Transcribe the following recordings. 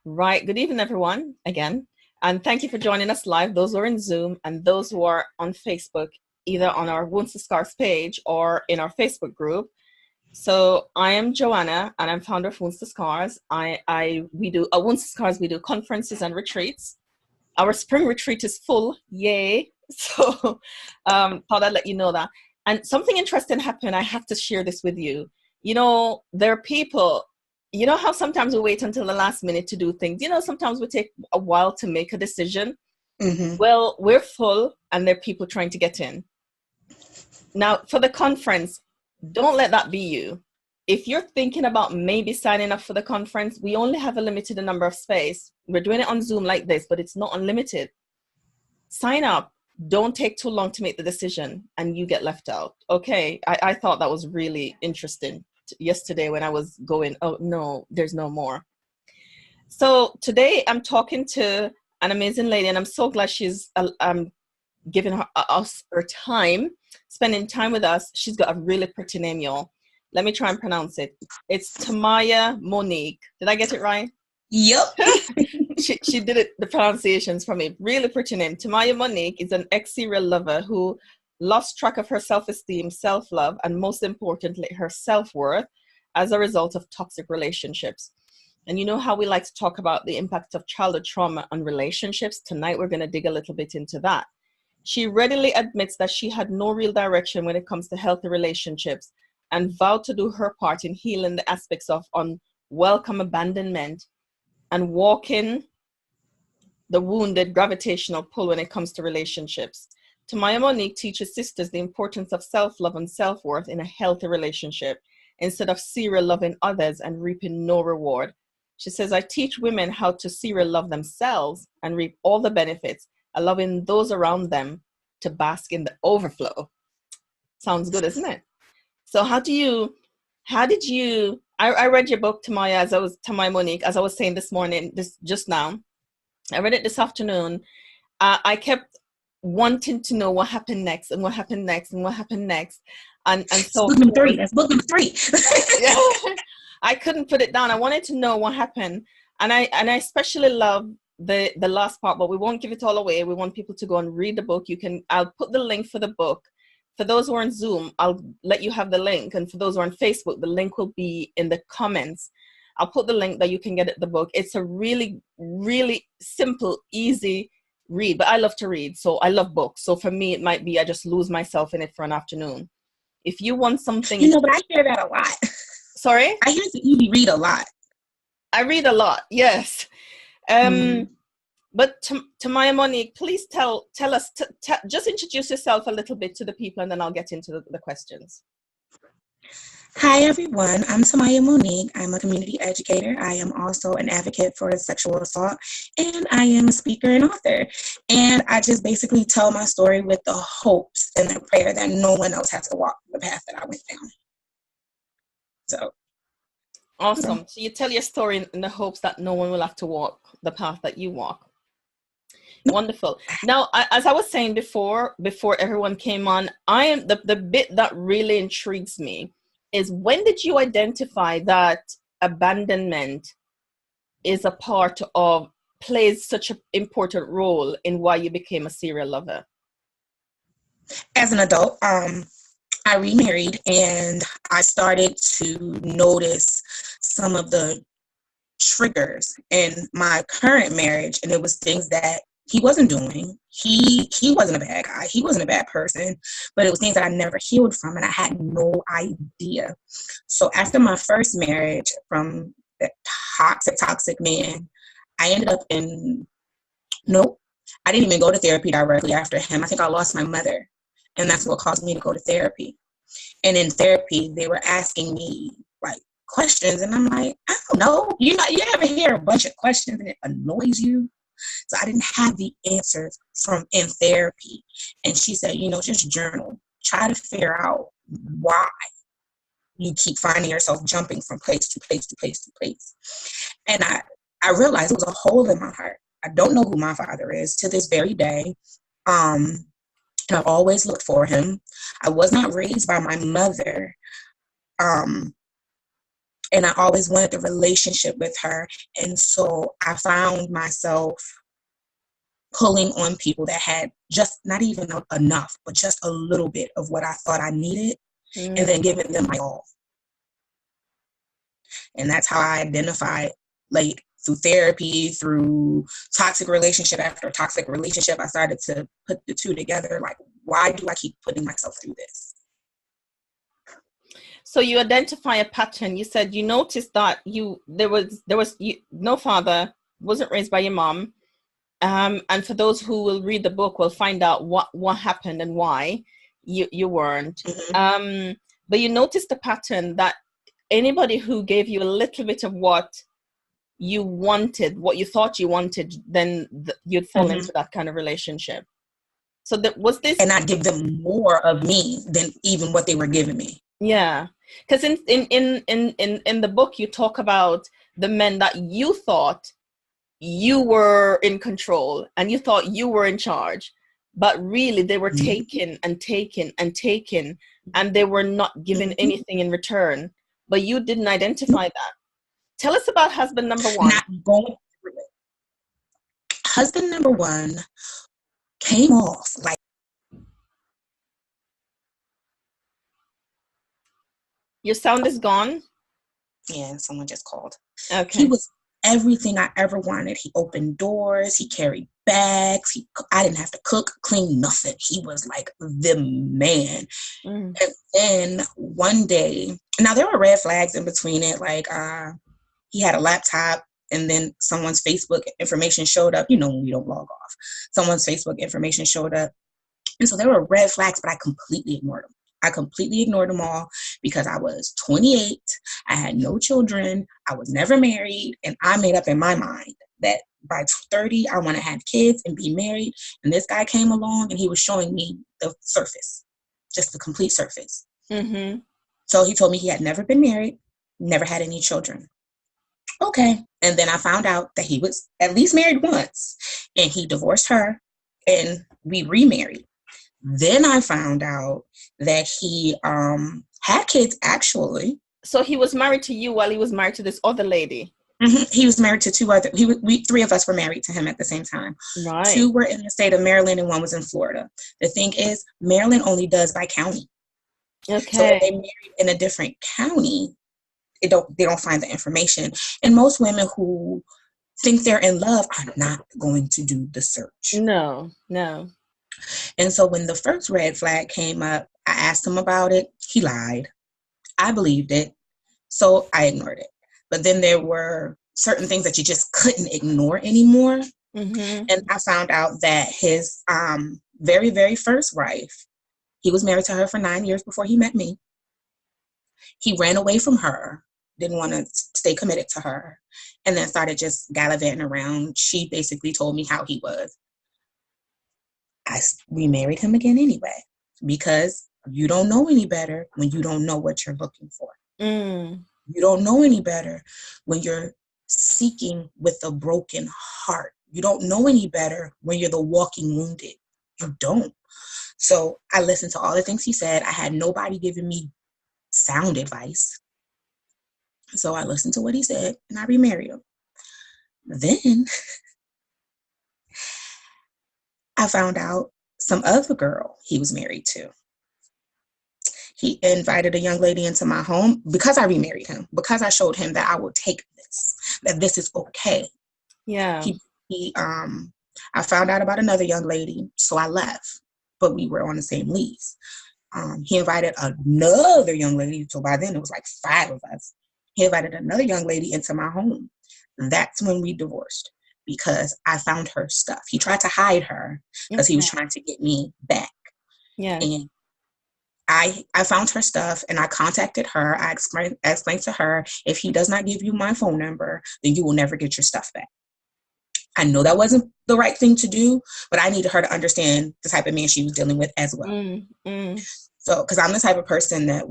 Right. Good evening, everyone, again. And thank you for joining us live, those who are in Zoom and those who are on Facebook, either on our Wounds to Scars page or in our Facebook group. So I am Joanna, and I'm founder of Wounds to Scars. We do Wounds to Scars. We do conferences and retreats. Our spring retreat is full. Yay. So thought I'd let you know that. And something interesting happened. I have to share this with you. There are people, how sometimes we wait until the last minute to do things. Sometimes we take a while to make a decision. Mm-hmm. Well, we're full and there are people trying to get in. Now, for the conference, don't let that be you. If you're thinking about maybe signing up for the conference, we only have a limited number of space. We're doing it on Zoom like this, but it's not unlimited. Sign up. Don't take too long to make the decision and you get left out. Okay. I thought that was really interesting yesterday when I was going, oh no, there's no more. So today I'm talking to an amazing lady, and I'm so glad she's giving us her time, spending time with us. She's got a really pretty name, y'all. Let me try and pronounce it. It's Tamaya Monique. Did I get it right? Yep. She did it, the pronunciations for me. Really pretty name. Tamaya Monique is an ex-serial lover who lost track of her self-esteem, self-love, and most importantly, her self-worth as a result of toxic relationships. And you know how we like to talk about the impact of childhood trauma on relationships? Tonight, we're going to dig a little bit into that. She readily admits that she had no real direction when it comes to healthy relationships and vowed to do her part in healing the aspects of unwelcome abandonment and walking the wounded gravitational pull when it comes to relationships. Tamaya Monique teaches sisters the importance of self-love and self-worth in a healthy relationship instead of serial loving others and reaping no reward. She says, I teach women how to serial love themselves and reap all the benefits, allowing those around them to bask in the overflow. Sounds good, isn't it? So how did you, I read your book, Tamaya Monique, as I was saying this morning, just now. I read it this afternoon. I kept wanting to know what happened next and what happened next and what happened next. And so book number 3. That's book number 3. Yeah, I couldn't put it down. I wanted to know what happened. And I especially love the last part, but we won't give it all away. We want people to go and read the book. I'll put the link for the book. For those who are on Zoom, I'll let you have the link. And for those who are on Facebook, the link will be in the comments. I'll put the link that you can get at the book. It's a really, really simple, easy read, but I love to read. So I love books. So for me, it might be I just lose myself in it for an afternoon. If you want something... but I hear that a lot. Sorry? I hear that you read a lot. I read a lot, yes. But Tamaya Monique, please tell us, just introduce yourself a little bit to the people, and then I'll get into the questions. Hi, everyone. I'm Tamaya Monique. I'm a community educator. I am also an advocate for sexual assault, and I am a speaker and author. And I just basically tell my story with the hopes and the prayer that no one else has to walk the path that I went down. So. Awesome. So you tell your story in the hopes that no one will have to walk the path that you walk. Wonderful. Now, as I was saying before everyone came on, I am the bit that really intrigues me is, when did you identify that abandonment is plays such an important role in why you became a serial lover? As an adult, I remarried, and I started to notice some of the triggers in my current marriage, and it was things that he wasn't doing. He wasn't a bad guy. He wasn't a bad person, but it was things that I never healed from, and I had no idea. So after my first marriage from that toxic man, I ended up I didn't even go to therapy directly after him. I think I lost my mother, and that's what caused me to go to therapy. And in therapy, they were asking me like questions, and I'm like, I don't know. You ever hear a bunch of questions and it annoys you? So I didn't have the answers from in therapy. And she said, just journal. Try to figure out why you keep finding yourself jumping from place to place to place to place. And I realized it was a hole in my heart. I don't know who my father is to this very day. And I've always looked for him. I was not raised by my mother. And I always wanted the relationship with her. And so I found myself pulling on people that had just not even enough, but just a little bit of what I thought I needed, and then giving them my all. And that's how I identified, like, through therapy, through toxic relationship after toxic relationship, I started to put the two together. Like, why do I keep putting myself through this? So you identify a pattern. You said you noticed that there was no father, wasn't raised by your mom. And for those who will read the book, will find out what happened and why you weren't. Mm-hmm. But you noticed the pattern that anybody who gave you a little bit of what you wanted, what you thought you wanted, then you'd fall Mm-hmm. into that kind of relationship. So that was this, and I'd give them more of me than even what they were giving me. Yeah, because in the book you talk about the men that you thought you were in control and you thought you were in charge, but really they were taking and taking and taking, and they were not giving anything in return. But you didn't identify that. Tell us about husband number one. Not going through it. Husband number one came off like, Your sound is gone. yeah, someone just called. Okay. He was everything I ever wanted. He opened doors. He carried bags. I didn't have to cook, clean, nothing. He was like the man. And then one day, now there were red flags in between it. Like he had a laptop, and then someone's Facebook information showed up. You know, when we don't log off, someone's Facebook information showed up. And so there were red flags, but I completely ignored them. I completely ignored them all because I was 28. I had no children. I was never married. And I made up in my mind that by 30, I want to have kids and be married. And this guy came along and he was showing me the surface, just the complete surface. Mm-hmm. So he told me he had never been married, never had any children. Okay. And then I found out that he was at least married once, and he divorced her and we remarried. Then I found out that he had kids, actually. So he was married to you while he was married to this other lady. Mm-hmm. He was married to two other. Three of us were married to him at the same time. Right. 2 were in the state of Maryland and 1 was in Florida. The thing is, Maryland only does by county. Okay. So if they married in a different county, they don't find the information. And most women who think they're in love are not going to do the search. No. And so when the first red flag came up, I asked him about it. He lied. I believed it. So I ignored it. But then there were certain things that you just couldn't ignore anymore. Mm-hmm. And I found out that his very, very first wife, he was married to her for 9 years before he met me. He ran away from her, didn't want to stay committed to her, and then started just gallivanting around. She basically told me how he was. I remarried him again anyway, because you don't know any better when you don't know what you're looking for. You don't know any better when you're seeking with a broken heart. You don't know any better when you're the walking wounded. You don't. So I listened to all the things he said. I had nobody giving me sound advice. So I listened to what he said and I remarried him. Then I found out some other girl he was married to. He invited a young lady into my home because I remarried him, because I showed him that I will take this, that this is okay. Yeah. I found out about another young lady, so I left, but we were on the same lease. He invited another young lady, so by then it was like 5 of us. He invited another young lady into my home. That's when we divorced, because I found her stuff. He tried to hide her because he was trying to get me back. Yeah. And I found her stuff and I contacted her. I explained to her, if he does not give you my phone number, then you will never get your stuff back. I know that wasn't the right thing to do, but I needed her to understand the type of man she was dealing with as well. So, because I'm the type of person that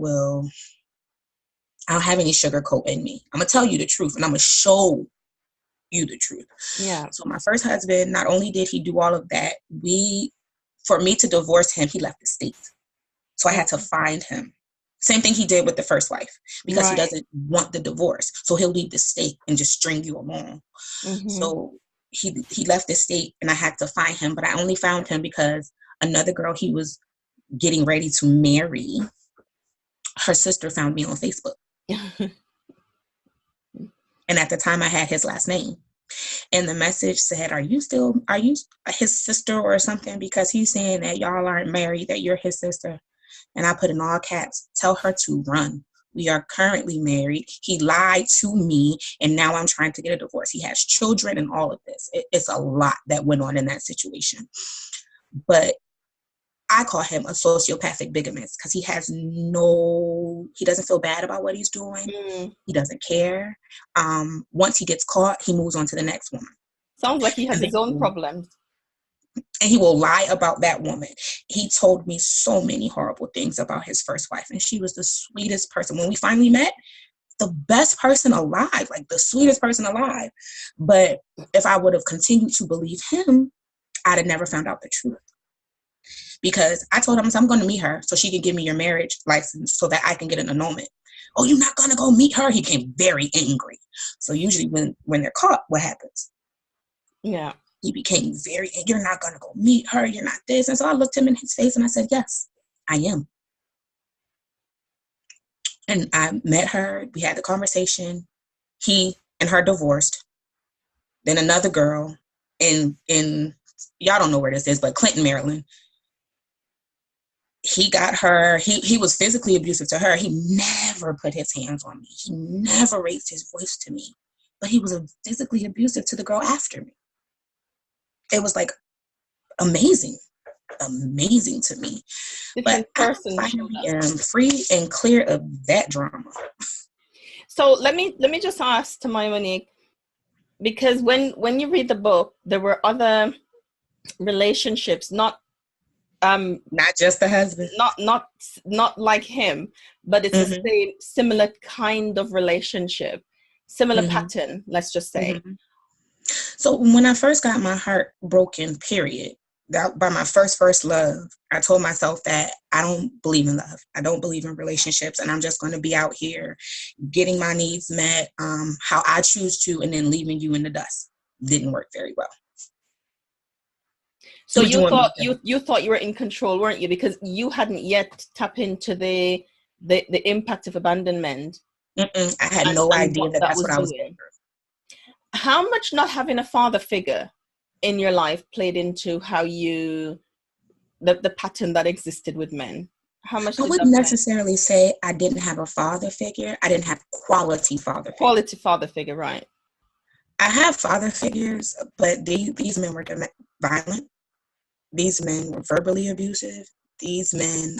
I don't have any sugarcoat in me. I'm going to tell you the truth and I'm going to show you the truth. Yeah. So my first husband, not only did he do all of that, for me to divorce him, he left the state. So I had to find him. Same thing he did with the first wife, because he Right. doesn't want the divorce. So he'll leave the state and just string you along. Mm-hmm. So he left the state, and I had to find him, but I only found him because another girl he was getting ready to marry, her sister found me on Facebook. And at the time I had his last name. And the message said, are you his sister or something? Because he's saying that y'all aren't married, that you're his sister. And I put in all caps, tell her to run. We are currently married. He lied to me, and now I'm trying to get a divorce. He has children and all of this. It's a lot that went on in that situation. But I call him a sociopathic bigamist because he doesn't feel bad about what he's doing. Mm. He doesn't care. Once he gets caught, he moves on to the next woman. Sounds like he has his own problems. And he will lie about that woman. He told me so many horrible things about his first wife, and she was the sweetest person. When we finally met, the best person alive, like the sweetest person alive. But if I would have continued to believe him, I'd have never found out the truth. Because I told him, I'm going to meet her so she can give me your marriage license so that I can get an annulment. Oh, you're not going to go meet her? He became very angry. So usually when they're caught, what happens? Yeah. He became you're not going to go meet her. You're not this. And so I looked him in his face and I said, yes, I am. And I met her. We had the conversation. He and her divorced. Then another girl in y'all don't know where this is, but Clinton, Maryland. He got her. He was physically abusive to her. He never put his hands on me. He never raised his voice to me. But he was physically abusive to the girl after me. It was like amazing to me. Different But person. I finally am free and clear of that drama. So let me just ask Tamaya Monique, because when you read the book, there were other relationships, not just the husband, not like him, but it's the same similar kind of relationship, similar pattern, let's just say. So when I first got my heart broken, period, that by my first love, I told myself that I don't believe in love. I don't believe in relationships, and I'm just going to be out here getting my needs met how I choose to, and then leaving you in the dust. Didn't work very well. So you thought you were in control, weren't you? Because you hadn't yet tapped into the impact of abandonment. I had no idea that's what I was doing. How much not having a father figure in your life played into how the pattern that existed with men? How much? I wouldn't necessarily say I didn't have a father figure. I didn't have quality father figure, right? I have father figures, but these men were violent. These men were verbally abusive. These men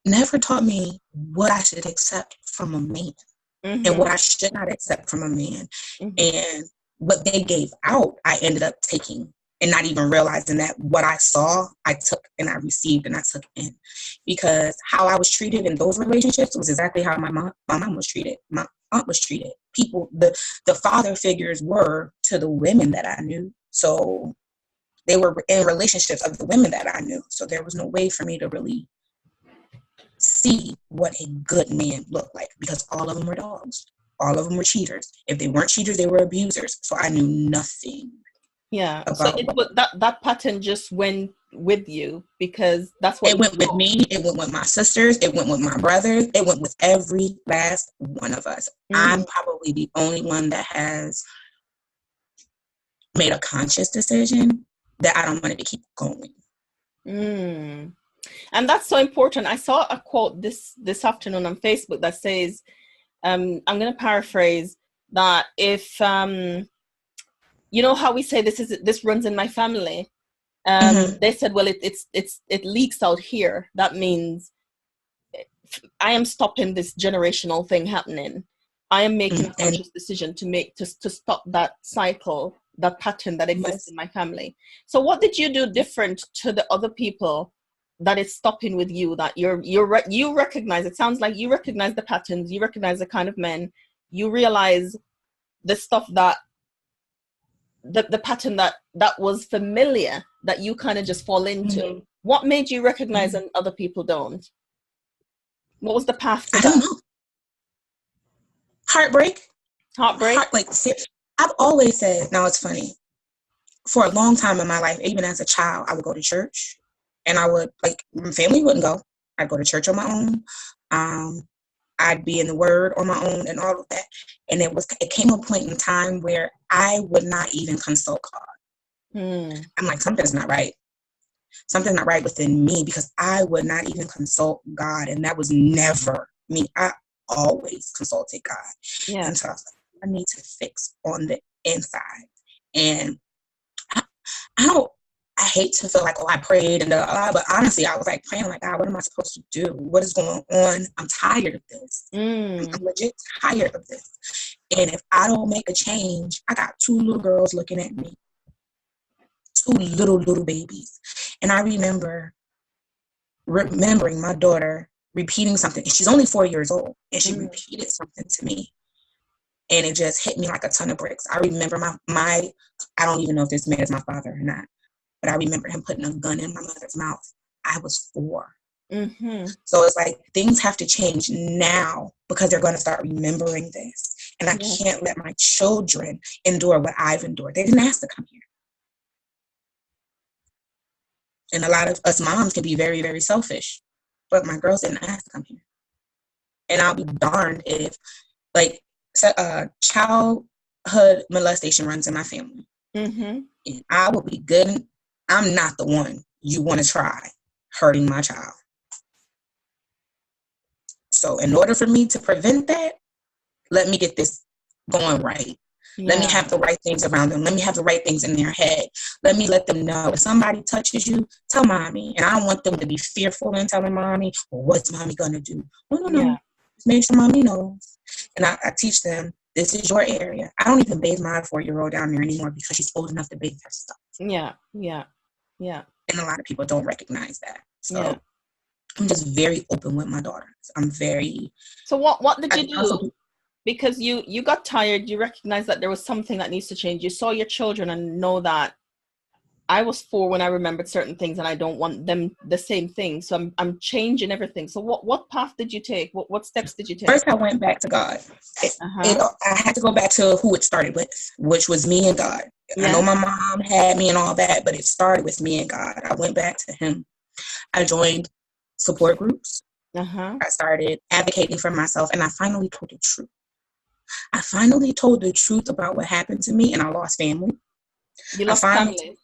never taught me what I should accept from a man and what I should not accept from a man. And what they gave out, I ended up taking and not even realizing that what I saw, I took and I received and I took in. Because how I was treated in those relationships was exactly how my mom was treated. My aunt was treated. People, the father figures were to the women that I knew. So they were in relationships of the women that I knew. So there was no way for me to really see what a good man looked like, because all of them were dogs. All of them were cheaters. If they weren't cheaters, they were abusers. So I knew nothing. Yeah. So that pattern just went with you because that's what it went with me. It went with my sisters. It went with my brothers. It went with every last one of us. I'm probably the only one that has made a conscious decision that I don't want it to keep going. And that's so important. I saw a quote this afternoon on Facebook that says, I'm going to paraphrase that, if you know how we say this runs in my family. They said, well, it leaks out here. That means I am stopping this generational thing happening. I am making a conscious decision to stop that cycle, that pattern that exists in my family. So what did you do different to the other people that is stopping with you, that you recognize? It sounds like you recognize the patterns, you recognize the kind of men, you realize the stuff that the pattern that was familiar, that you kind of just fall into. What made you recognize and other people don't? What was the path to I that? don't know. Heartbreak. Heartbreak? I've always said, now it's funny, for a long time in my life, even as a child, I would go to church, and I would, like, my family wouldn't go. I'd go to church on my own. I'd be in the Word on my own and all of that. And it came a point in time where I would not even consult God. I'm like, something's not right. Something's not right within me, because I would not even consult God, and that was never me. I always consulted God. Yeah. And so I was like, I need to fix on the inside. And I hate to feel like, oh, I prayed and but honestly, I was like praying like, God, what am I supposed to do? What is going on? I'm tired of this. I'm legit tired of this. And if I don't make a change, I got 2 little girls looking at me, 2 little babies. And I remembering my daughter repeating something. And she's only 4 years old, and she repeated something to me. And it just hit me like a ton of bricks. I remember my I don't even know if this man is my father or not, but I remember him putting a gun in my mother's mouth. I was 4. So it's like, things have to change now, because they're going to start remembering this. And I can't let my children endure what I've endured. They didn't ask to come here. And a lot of us moms can be very, very selfish. But my girls didn't ask to come here. And I'll be darned if, like, childhood molestation runs in my family. And I will be good. I'm not the one you want to try hurting my child. So in order for me to prevent that, let me get this going right. Let me have the right things around them. Let me have the right things in their head. Let me let them know, if somebody touches you, tell mommy. And I don't want them to be fearful in telling mommy, well, what's mommy going to do? No. Just make sure mommy knows. And I teach them, this is your area. I don't even bathe my 4-year-old down there anymore, because she's old enough to bathe herself. Yeah. And a lot of people don't recognize that. So I'm just very open with my daughters. I'm very... So what did you do? Because you got tired, you recognized that there was something that needs to change. You saw your children and know that I was 4 when I remembered certain things, and I don't want them the same thing. So I'm changing everything. So what path did you take? What steps did you take? First, I went back to God. I had to go back to who it started with, which was me and God. I know my mom had me and all that, but it started with me and God. I went back to Him. I joined support groups. I started advocating for myself, and I finally told the truth. I finally told the truth about what happened to me, and I lost family. You lost family?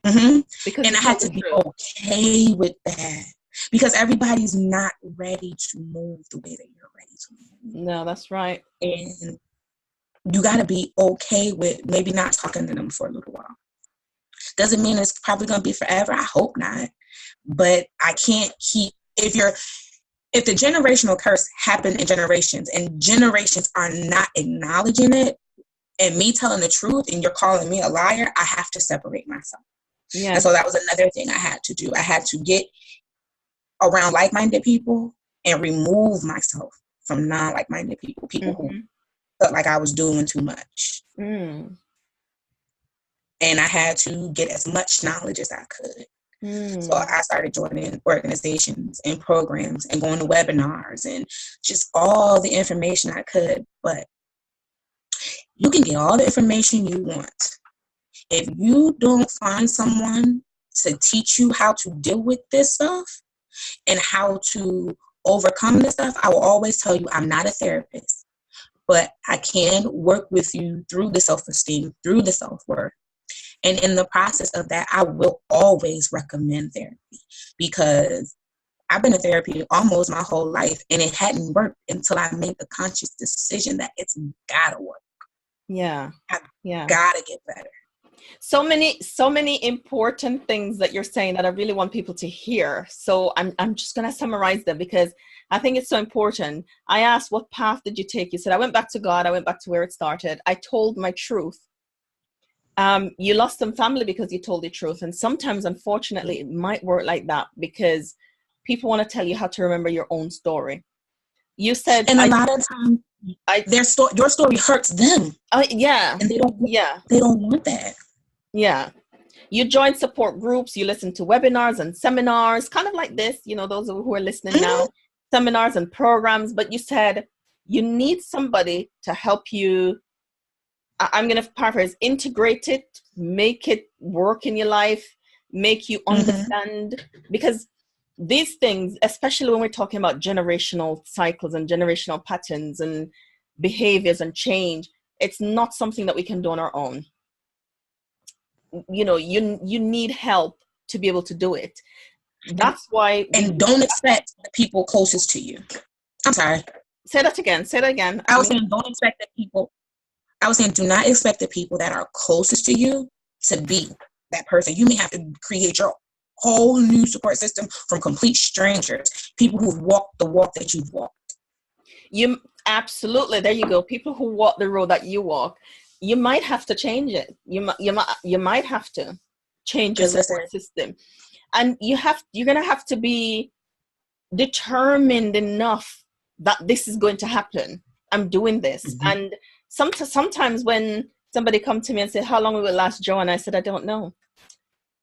Because and I had to be okay with that, because everybody's not ready to move the way that you're ready to move. No, that's right. And you got to be okay with maybe not talking to them for a little while. Doesn't mean it's probably going to be forever. I hope not. But I can't keep, if the generational curse happened in generations, and generations are not acknowledging it, and me telling the truth and you're calling me a liar, I have to separate myself. And so that was another thing I had to do. I had to get around like-minded people and remove myself from non-like-minded people who felt like I was doing too much. And I had to get as much knowledge as I could. So I started joining organizations and programs and going to webinars and just all the information I could. But you can get all the information you want. If you don't find someone to teach you how to deal with this stuff and how to overcome this stuff, I will always tell you, I'm not a therapist, but I can work with you through the self-esteem, through the self-worth. And in the process of that, I will always recommend therapy, because I've been in therapy almost my whole life, and it hadn't worked until I made the conscious decision that it's gotta work. I gotta get better. So many important things that you're saying that I really want people to hear. So I'm just going to summarize them, because I think it's so important. I asked, what path did you take? You said, I went back to God. I went back to where it started. I told my truth. You lost some family because you told the truth. And sometimes, unfortunately, it might work like that, because people want to tell you how to remember your own story. You said, and a lot of times your story hurts them. And they don't want that. You join support groups, you listen to webinars and seminars, kind of like this, those who are listening now. seminars and programs, but you said you need somebody to help you. I'm going to paraphrase, integrate it, make it work in your life, make you understand, because these things, especially when we're talking about generational cycles and generational patterns and behaviors and change, it's not something that we can do on our own. You know, you need help to be able to do it. That's why. And don't expect the people closest to you. I'm sorry. Say that again. I was saying, don't expect the people. I was saying, do not expect the people that are closest to you to be that person. You may have to create your whole new support system from complete strangers, people who've walked the walk that you've walked. You absolutely, there you go. People who walk the road that you walk. You might have to change it. You might have to change your support system, and you're gonna have to be determined enough that this is going to happen. I'm doing this, and sometimes when somebody come to me and say, how long will it last, Joe? And I said, I don't know.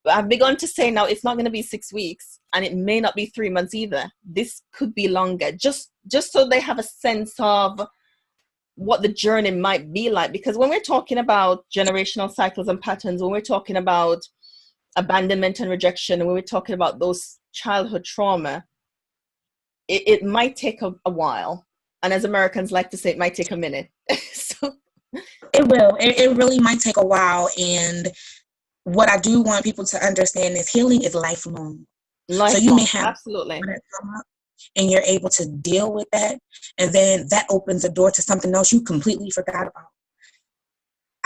But I've begun to say now it's not going to be 6 weeks, and it may not be 3 months either. This could be longer, just so they have a sense of what the journey might be like. Because when we're talking about generational cycles and patterns, when we're talking about abandonment and rejection, and when we're talking about those childhood trauma, it might take a while. And as Americans like to say, it might take a minute. So it will. It really might take a while. And what I do want people to understand is healing is lifelong. So you may have absolutely, and you're able to deal with that, and then that opens the door to something else you completely forgot about.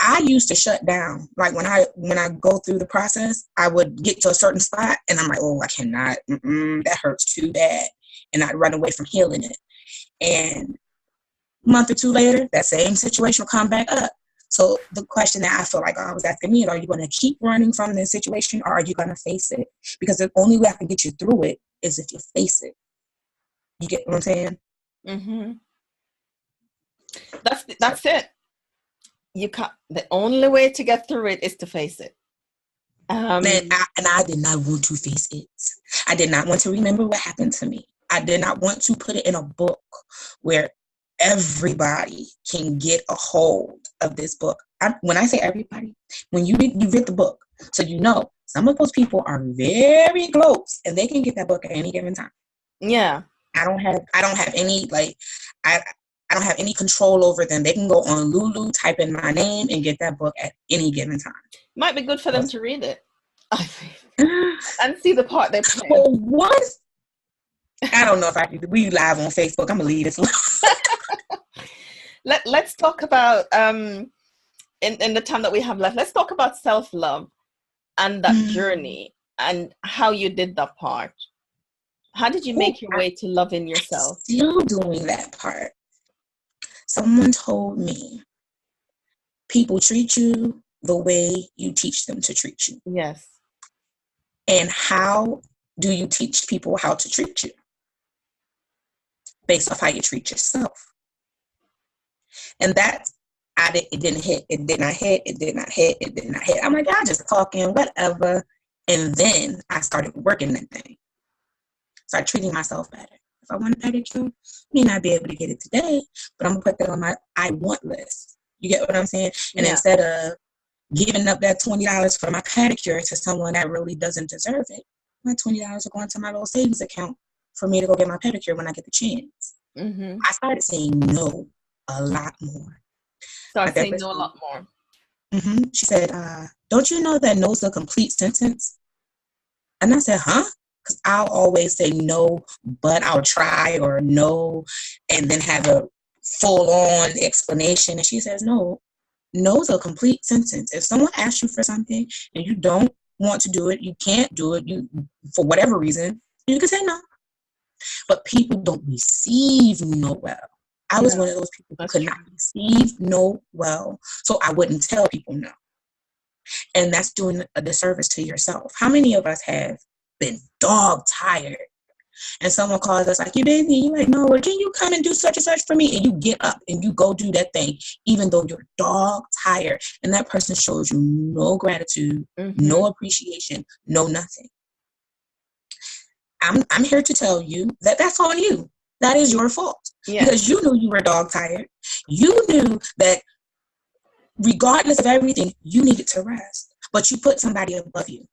I used to shut down. Like when I go through the process, I would get to a certain spot, and I'm like, oh, I cannot. That hurts too bad, and I'd run away from healing it. And a month or two later, that same situation will come back up. So the question that I feel like God was asking me is, are you going to keep running from this situation, or are you going to face it? Because the only way I can get you through it is if you face it. You get what I'm saying? That's it. You can't. The only way to get through it is to face it. And I did not want to face it. I did not want to remember what happened to me. I did not want to put it in a book where everybody can get a hold of this book. When I say everybody, when you read the book, so you know some of those people are very close, and they can get that book at any given time. Yeah, I don't have any I don't have any control over them. They can go on Lulu, type in my name, and get that book at any given time. Might be good for them to read it and see the part they play. Well, what? I don't know if I can. We live on Facebook. I'm gonna leave this. Let's talk about in the time that we have left. Let's talk about self-love and that journey and how you did that part. How did you make your way to loving yourself? I'm still doing that part. Someone told me people treat you the way you teach them to treat you. Yes. And how do you teach people how to treat you? Based off how you treat yourself. And that, it did not hit. I'm like, I'm just talking, whatever. And then I started working that thing. Started treating myself better. If I want a pedicure, I may not be able to get it today, but I'm going to put that on my I want list. You get what I'm saying? And instead of giving up that $20 for my pedicure to someone that really doesn't deserve it, my $20 are going to my little savings account for me to go get my pedicure when I get the chance. I started saying no a lot more. Started saying no a lot more. She said, don't you know that no's a complete sentence? And I said, huh? Because I'll always say no, but I'll try, or no, and then have a full-on explanation. And she says, no's a complete sentence. If someone asks you for something and you don't want to do it, you can't do it, for whatever reason, you can say no. But people don't receive no well. I was one of those people who could not receive no well, so I wouldn't tell people no. And that's doing a disservice to yourself. How many of us have been dog tired and someone calls us like, you busy? You're like, no, can you come and do such and such for me? And you get up and you go do that thing, even though you're dog tired, and that person shows you no gratitude, no appreciation, no nothing. I'm here to tell you that that's on you. that is your fault. Yeah. Because you knew you were dog tired. You knew that regardless of everything, you needed to rest. But you put somebody above you.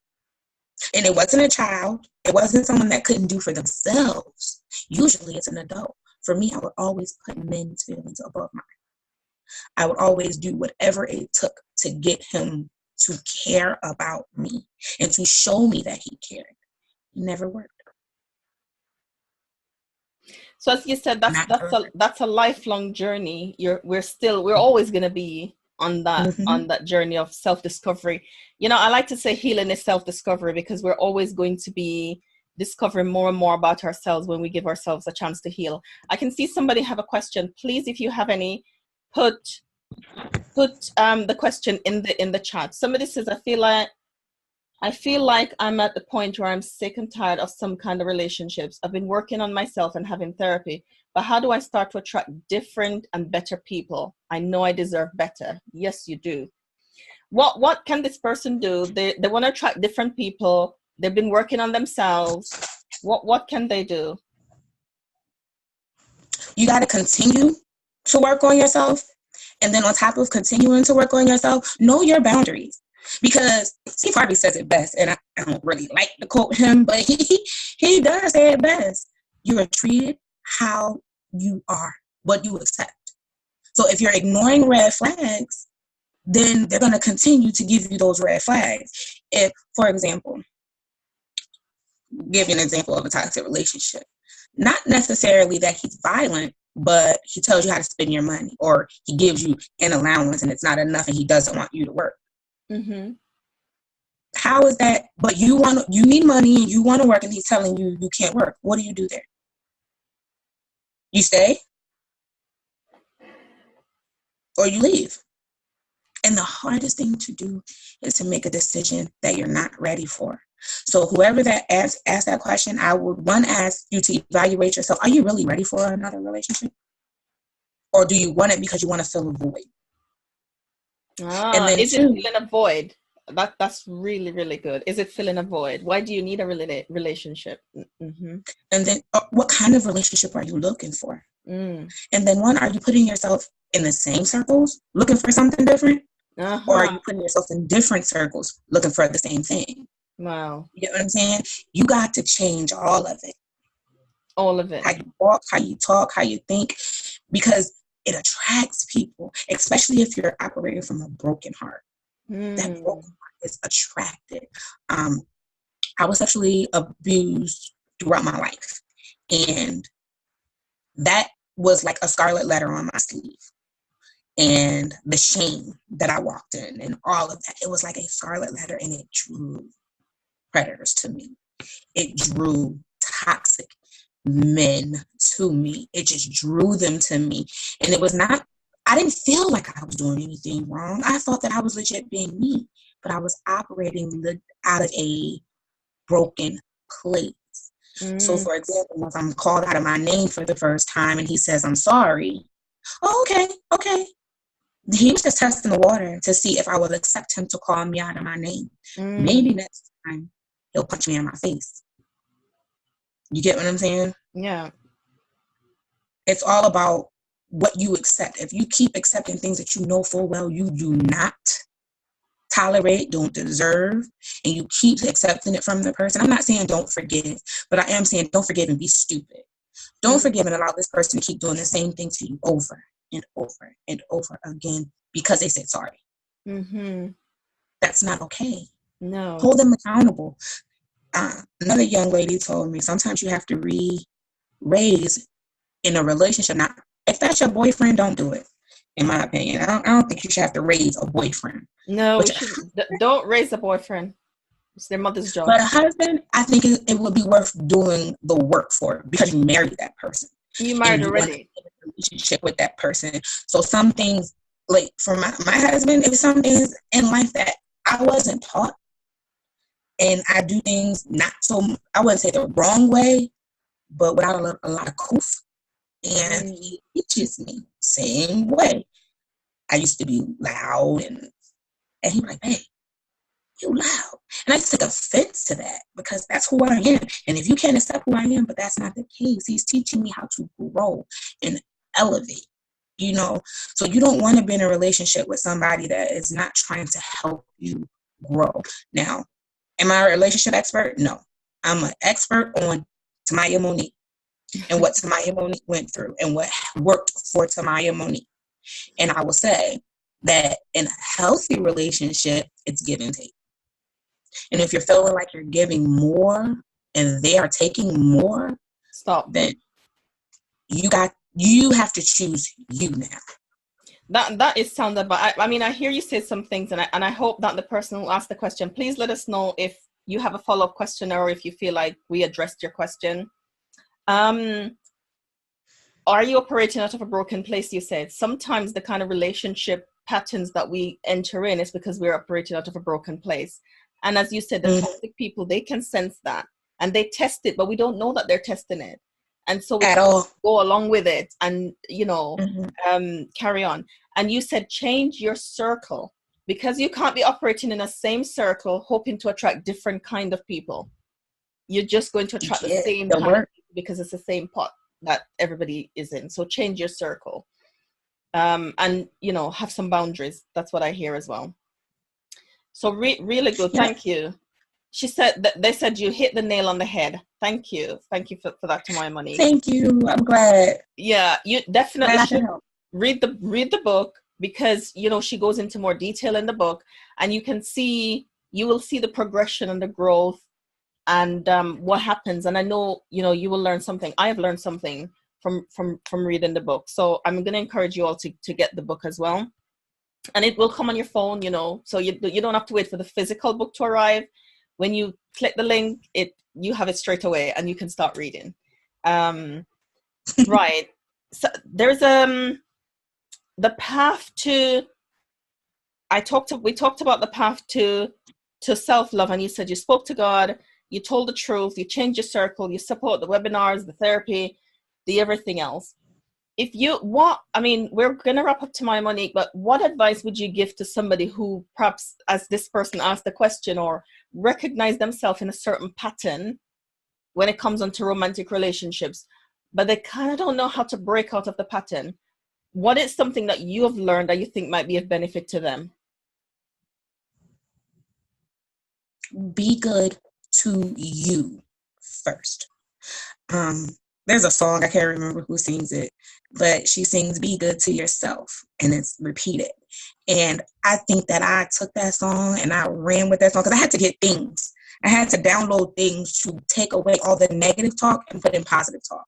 And it wasn't a child. It wasn't someone that couldn't do for themselves. Usually it's an adult. For me, I would always put men's feelings above mine. I would always do whatever it took to get him to care about me and to show me that he cared. It never worked. So as you said, that's a lifelong journey. We're always going to be on that journey of self-discovery. You know, I like to say healing is self-discovery, because we're always going to be discovering more and more about ourselves when we give ourselves a chance to heal. I can see somebody have a question. Please, if you have any, put the question in the chat. Somebody says, I feel like I'm at the point where I'm sick and tired of some kind of relationships. I've been working on myself and having therapy, but how do I start to attract different and better people? I know I deserve better. Yes, you do. What can this person do? They want to attract different people. They've been working on themselves. What can they do? You got to continue to work on yourself. And then on top of continuing to work on yourself, know your boundaries. Because Steve Harvey says it best, and I don't really like to quote him, but he does say it best. You are treated how you are, what you accept. So if you're ignoring red flags, then they're going to continue to give you those red flags. If, for example, give you an example of a toxic relationship. Not necessarily that he's violent, but he tells you how to spend your money, or he gives you an allowance and it's not enough and he doesn't want you to work. Mm-hmm. How is that? But you need money and you want to work, and he's telling you you can't work. What do you do there? You stay or you leave. And the hardest thing to do is to make a decision that you're not ready for. So whoever that asked that question, I would ask you to evaluate yourself. Are you really ready for another relationship? Or do you want it because you want to fill a void? And then is it filling a void? That's really, really good. Is it filling a void? Why do you need a relationship? Mm-hmm. And then what kind of relationship are you looking for? And then are you putting yourself in the same circles looking for something different? Or are you putting yourself in different circles looking for the same thing? Wow. You know what I'm saying? You got to change all of it. All of it. How you walk, how you talk, how you think, because it attracts people, especially if you're operating from a broken heart. That broken heart is attracted. I was sexually abused throughout my life, and that was like a scarlet letter on my sleeve. And the shame that I walked in and all of that, it was like a scarlet letter, and it drew predators to me. It drew toxic men to me. It just drew them to me. And it was not, I didn't feel like I was doing anything wrong. I thought that I was legit being me, but I was operating out of a broken place. So for example, if I'm called out of my name for the first time and he says, I'm sorry. Oh, okay. He was just testing the water to see if I would accept him to call me out of my name. Maybe next time he'll punch me in my face. You get what I'm saying? Yeah. It's all about what you accept. If you keep accepting things that you know full well you do not tolerate, don't deserve, and you keep accepting it from the person, I'm not saying don't forgive, but I am saying don't forgive and be stupid. Don't forgive and allow this person to keep doing the same thing to you over and over and over again because they said sorry. Mm-hmm. That's not okay. No. Hold them accountable. Another young lady told me sometimes you have to raise in a relationship. Now, if that's your boyfriend, don't do it. In my opinion, I don't think you should have to raise a boyfriend. No, don't raise a boyfriend. It's their mother's job. But a husband, I think it would be worth doing the work for because you married that person. You married already. You want a relationship with that person. So some things, like for my husband, there's some things in life that I wasn't taught. And I do things not so, I wouldn't say the wrong way, but without a lot of coof. And he teaches me same way. I used to be loud and he'd be like, hey, you loud. And I take offense to that because that's who I am. And if you can't accept who I am, but that's not the case, he's teaching me how to grow and elevate, you know. So you don't want to be in a relationship with somebody that is not trying to help you grow. Now, am I a relationship expert? No. I'm an expert on Tamaya Monique and what Tamaya Monique went through and what worked for Tamaya Monique. And I will say that in a healthy relationship, it's give and take. And if you're feeling like you're giving more and they are taking more, stop. Then you have to choose you now. That is sounded, but I mean, I hear you say some things, and I hope that the person who asked the question, please let us know if you have a follow-up question or if you feel like we addressed your question. Are you operating out of a broken place? You said sometimes the kind of relationship patterns that we enter in is because we're operating out of a broken place. And as you said, the toxic people, they can sense that and they test it, but we don't know that they're testing it. And so we go along with it and, you know, carry on. And you said change your circle, because you can't be operating in a same circle hoping to attract different kind of people. You're just going to attract the same kind of people because it's the same pot that everybody is in. So change your circle. And, you know, have some boundaries. That's what I hear as well. So really good. Thank you. She said that they said you hit the nail on the head. Thank you. Thank you for that, Tamaya Monique. Thank you. I'm glad. Yeah, you definitely should read the book, because, you know, she goes into more detail in the book, and you will see the progression and the growth and what happens. And I know, you know, you will learn something. I have learned something from reading the book. So I'm going to encourage you all to get the book as well. And it will come on your phone, you know, so you don't have to wait for the physical book to arrive. When you click the link, you have it straight away and you can start reading. Right. So there's the path to, we talked about the path to self-love, and you said you spoke to God, you told the truth, you changed your circle, you support the webinars, the therapy, the everything else. We're going to wrap up to Tamaya Monique, but what advice would you give to somebody who perhaps, as this person asked the question, or recognize themselves in a certain pattern when it comes onto romantic relationships, but they kind of don't know how to break out of the pattern? What is something that you have learned that you think might be of benefit to them? Be good to you first. There's a song, I can't remember who sings it, but she sings "Be good to yourself," and it's repeated. And I think that I took that song and I ran with that song, because I had to get things. I had to download things to take away all the negative talk and put in positive talk.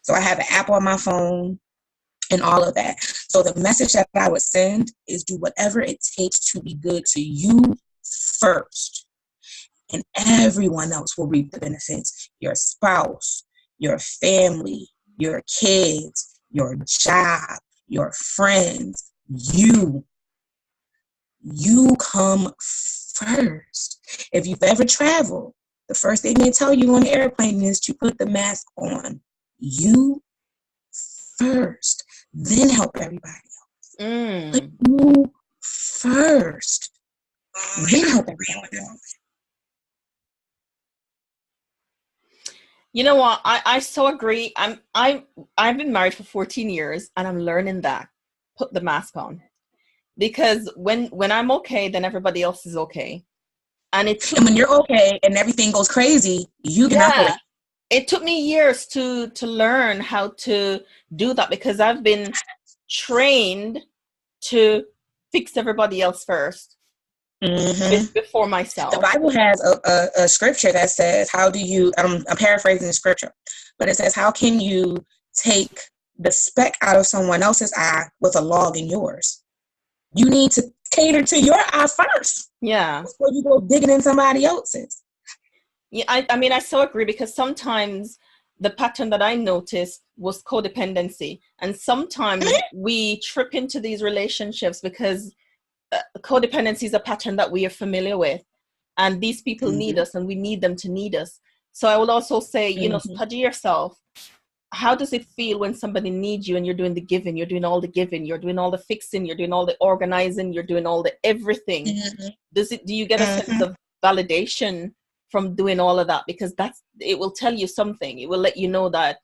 So I have an app on my phone and all of that. So the message that I would send is do whatever it takes to be good to you first. And everyone else will reap the benefits. Your spouse, your family, your kids, your job, your friends, you come first. If you've ever traveled, the first thing they tell you on the airplane is to put the mask on. You first, then help everybody else. Put you first, then help everybody else. You know what? I so agree. I've been married for 14 years, and I'm learning that. Put the mask on. Because when I'm okay, then everybody else is okay. And when you're okay and everything goes crazy, you can operate. It took me years to learn how to do that, because I've been trained to fix everybody else first. Before myself. The Bible has a scripture that says, how do you, I'm paraphrasing the scripture, but it says, how can you take the speck out of someone else's eye with a log in yours? You need to cater to your eye first. Yeah. Before you go digging in somebody else's. Yeah, I so agree, because sometimes the pattern that I noticed was codependency. And sometimes we trip into these relationships because codependency is a pattern that we are familiar with, and these people need us, and we need them to need us. So I will also say, you know, study yourself, how does it feel when somebody needs you and you're doing the giving, you're doing all the giving, you're doing all the fixing, you're doing all the organizing, you're doing all the everything? Mm-hmm. Do you get a sense of validation from doing all of that? Because it will tell you something. It will let you know that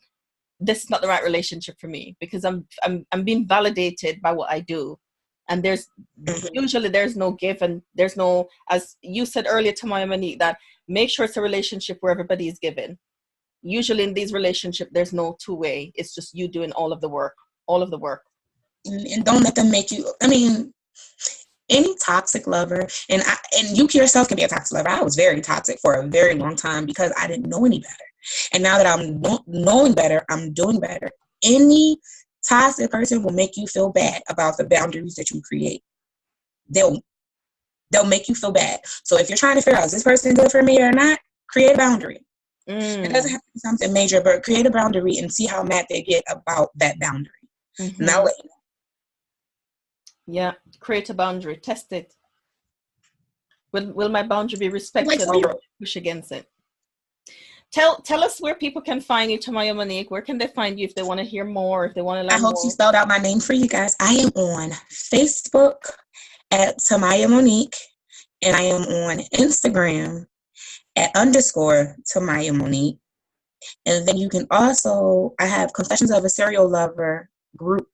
this is not the right relationship for me, because I'm being validated by what I do. And usually there's no give, and there's no, as you said earlier, Tamaya Monique, that make sure it's a relationship where everybody is giving. Usually in these relationships, there's no two-way. It's just you doing all of the work. And don't let them make you, I mean, any toxic lover, and you yourself can be a toxic lover. I was very toxic for a very long time because I didn't know any better. And now that I'm knowing better, I'm doing better. Any toxic person will make you feel bad about the boundaries that you create. They'll make you feel bad. So if you're trying to figure out, is this person good for me or not, create a boundary. It doesn't have to be something major, but create a boundary and see how mad they get about that boundary. Mm-hmm. And I'll let you know. Yeah, create a boundary. Test it. Will my boundary be respected, or push against it? Tell us where people can find you, Tamaya Monique. Where can they find you if they want to hear more, if they want to learn more? I hope she spelled out my name for you guys. I am on Facebook at Tamaya Monique, and I am on Instagram at _Tamaya Monique. And then you can also, I have Confessions of a Serial Lover group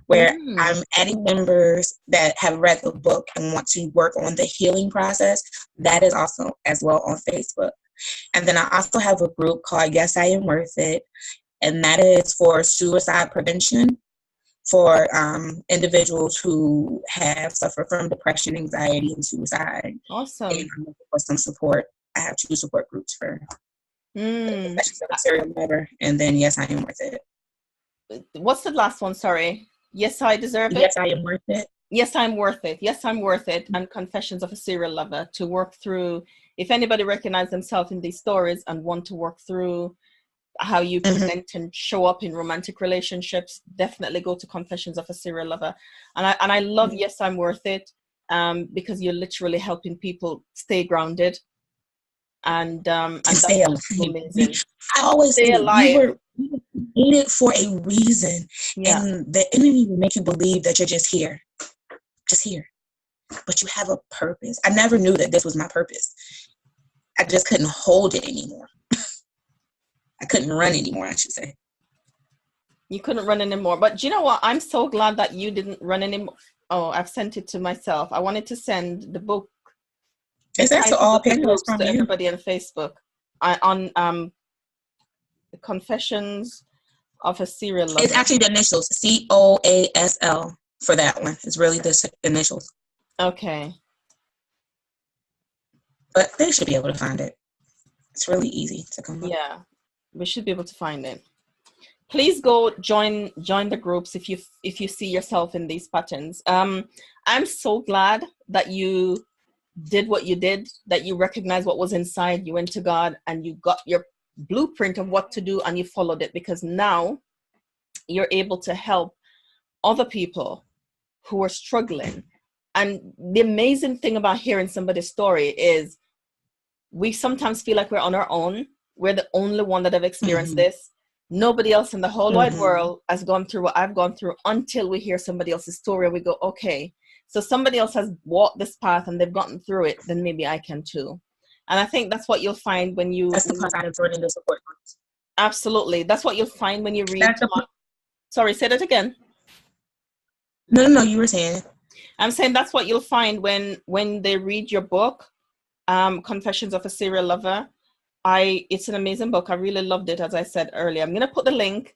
where I'm adding members that have read the book and want to work on the healing process. That is also as well on Facebook. And then I also have a group called Yes, I Am Worth It. And that is for suicide prevention for individuals who have suffered from depression, anxiety, and suicide. Awesome. And I'm looking for some support. I have 2 support groups for Confessions of a Serial Lover, and then Yes, I Am Worth It. What's the last one? Sorry. Yes, I Deserve It. Yes, I Am Worth It. Yes, I'm Worth It. Yes, I'm Worth It. And Confessions of a Serial Lover, to work through, if anybody recognizes themselves in these stories and want to work through how you present and show up in romantic relationships, definitely go to Confessions of a Serial Lover. And I love Yes, I'm Worth It, because you're literally helping people stay grounded. And stay alive. Amazing. I always stay say alive. We were created for a reason. Yeah. And the enemy will make you believe that you're just here. But you have a purpose. I never knew that this was my purpose. I just couldn't hold it anymore. I couldn't run anymore, I should say. You couldn't run anymore. But do you know what? I'm so glad that you didn't run anymore. Oh, I've sent it to myself. I wanted to send the book. It's actually all pictures from to everybody on Facebook. On the Confessions of a Serial Lover. It's actually the initials, COASL for that one. It's really the initials. Okay. But they should be able to find it. It's really easy to come up. Yeah, we should be able to find it. Please go join the groups if you see yourself in these patterns. I'm so glad that you did what you did, that you recognized what was inside, you went to God and you got your blueprint of what to do and you followed it, because now you're able to help other people who are struggling. And the amazing thing about hearing somebody's story is we sometimes feel like we're on our own. We're the only one that have experienced this. Nobody else in the whole wide world has gone through what I've gone through, until we hear somebody else's story and we go, okay, so somebody else has walked this path and they've gotten through it, then maybe I can too. And I think that's what you'll find when you... That's the plus out of joining the support groups. Absolutely. That's what you'll find when you read... Sorry, say that again. No, you were saying. I'm saying that's what you'll find when they read your book, Confessions of a Serial Lover. It's an amazing book. I really loved it, as I said earlier. I'm going to put the link.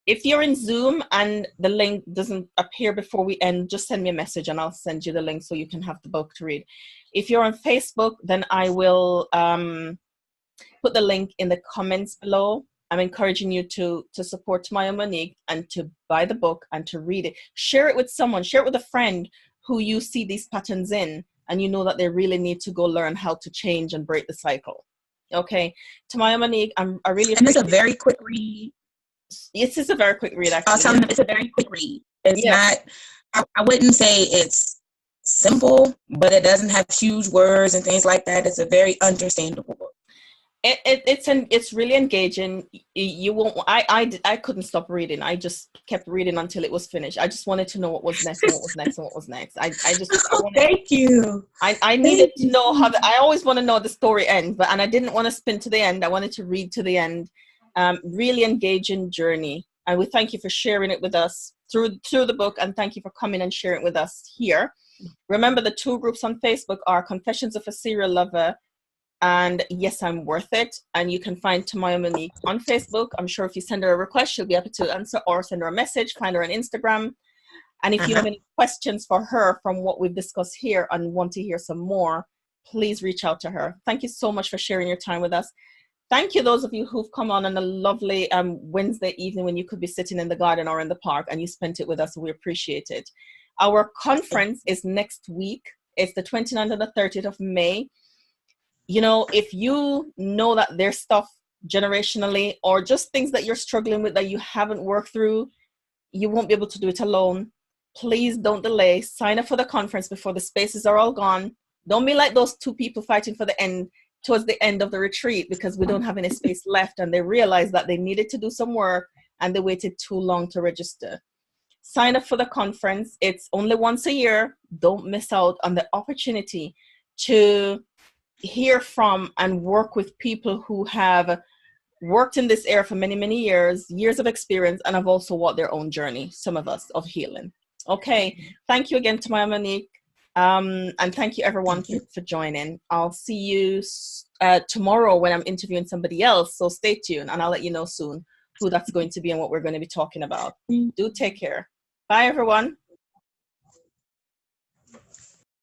If you're in Zoom and the link doesn't appear before we end, just send me a message and I'll send you the link so you can have the book to read. If you're on Facebook, then I will put the link in the comments below. I'm encouraging you to support Tamaya Monique and to buy the book and to read it. Share it with someone. Share it with a friend who you see these patterns in and you know that they really need to go learn how to change and break the cycle. Okay. Tamaya Monique, I really appreciate it. And it's a very quick read. Yes, it's a very quick read, actually. I'll tell them it's a very quick read. It's not, I wouldn't say it's simple, but it doesn't have huge words and things like that. It's a very understandable book. It's really engaging. You won't. I couldn't stop reading. I just kept reading until it was finished. I just wanted to know what was next and what was next and what was next. Thank you. I needed to know how. I always want to know the story ends, and I didn't want to spin to the end. I wanted to read to the end. Really engaging journey, and we thank you for sharing it with us through the book, and thank you for coming and sharing it with us here. Remember, the 2 groups on Facebook are Confessions of a Serial Lover and Yes, I'm Worth It. And you can find Tamaya Monique on Facebook. I'm sure if you send her a request, she'll be able to answer, or send her a message, find her on Instagram. And if you have any questions for her from what we've discussed here and want to hear some more, please reach out to her. Thank you so much for sharing your time with us. Thank you, those of you who've come on a lovely Wednesday evening when you could be sitting in the garden or in the park and you spent it with us. We appreciate it. Our conference is next week. It's the 29th and the 30th of May. You know, if you know that there's stuff generationally or just things that you're struggling with that you haven't worked through, you won't be able to do it alone. Please don't delay. Sign up for the conference before the spaces are all gone. Don't be like those 2 people fighting for towards the end of the retreat because we don't have any space left and they realized that they needed to do some work and they waited too long to register. Sign up for the conference. It's only once a year. Don't miss out on the opportunity to hear from and work with people who have worked in this area for many, many years of experience, and have also walked their own journey, some of us, of healing. Okay. Thank you again to Tamaya Monique. And thank you everyone for joining. I'll see you tomorrow when I'm interviewing somebody else. So stay tuned and I'll let you know soon who that's going to be and what we're going to be talking about. Do take care. Bye everyone.